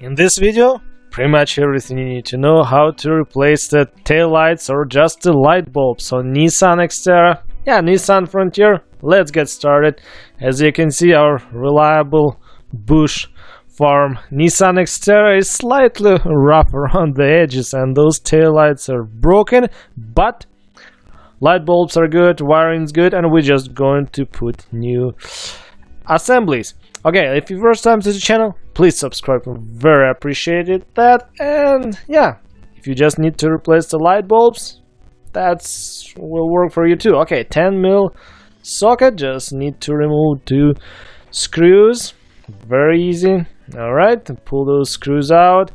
In this video, pretty much everything you need to know how to replace the tail lights or just the light bulbs on Nissan XTERRA, Nissan Frontier. Let's get started. As you can see, our reliable bush farm Nissan XTERRA is slightly rough around the edges and those tail lights are broken, but light bulbs are good, wiring's good, and we're just going to put new assemblies. Okay, if you're first time to the channel, please subscribe, very appreciated that. And yeah, if you just need to replace the light bulbs, that's will work for you too. Okay, 10mm socket, just need to remove 2 screws, very easy. All right, pull those screws out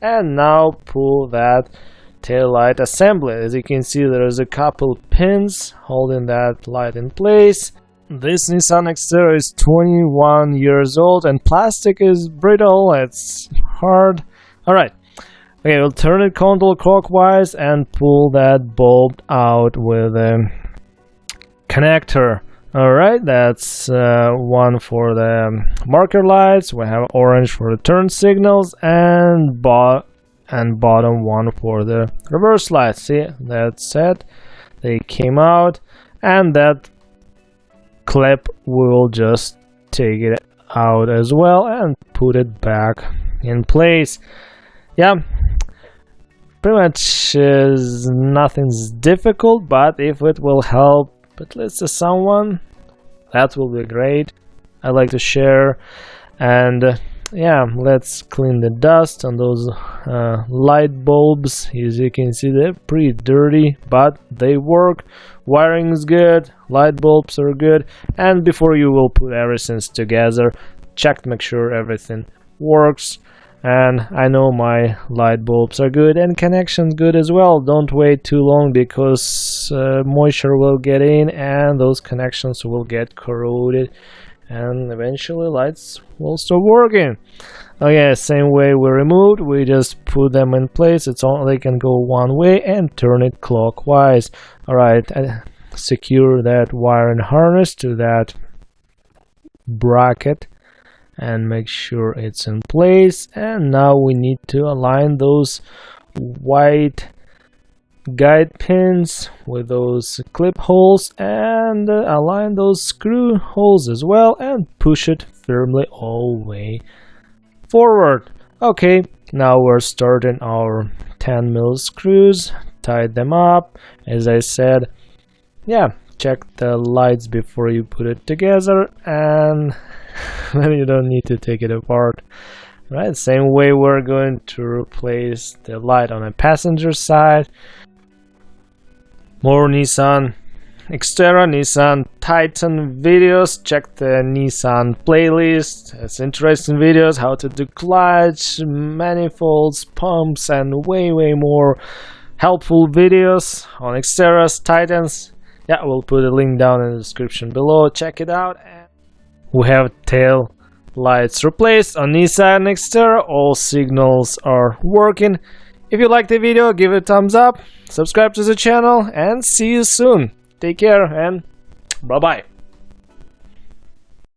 and now pull that tail light assembly. As you can see, there is a couple pins holding that light in place. This Nissan XTERRA is 21 years old and plastic is brittle, it's hard. Alright, okay, we'll turn it counterclockwise and pull that bulb out with a connector. Alright, that's one for the marker lights, we have orange for the turn signals, and bottom one for the reverse lights. See, that's it, they came out, and that clip will just take it out as well and put it back in place. Yeah, pretty much nothing's difficult, but if it will help at least someone, that will be great. I like to share. And yeah, let's clean the dust on those light bulbs. As you can see, they're pretty dirty, but they work. Wiring is good, light bulbs are good, and before you will put everything together, check to make sure everything works. And I know my light bulbs are good and connections good as well. Don't wait too long because moisture will get in and those connections will get corroded and eventually lights will stop working. Okay, same way we removed, we just put them in place. It's only can go one way and turn it clockwise. Alright, secure that wire and harness to that bracket and make sure it's in place. And now we need to align those white guide pins with those clip holes and align those screw holes as well and push it firmly all the way forward. Okay, now we're starting our 10mm screws, tied them up. As I said, yeah, check the lights before you put it together and then you don't need to take it apart. Right, same way we're going to replace the light on the passenger side. More Nissan XTERRA, Nissan Titan videos. Check the Nissan playlist. It's interesting videos, how to do clutch, manifolds, pumps, and way more helpful videos on XTERRAs, Titans. Yeah, we'll put a link down in the description below. Check it out. We have tail lights replaced on Nissan XTERRA. All signals are working. If you liked the video, give it a thumbs up, subscribe to the channel, and see you soon. Take care and bye-bye.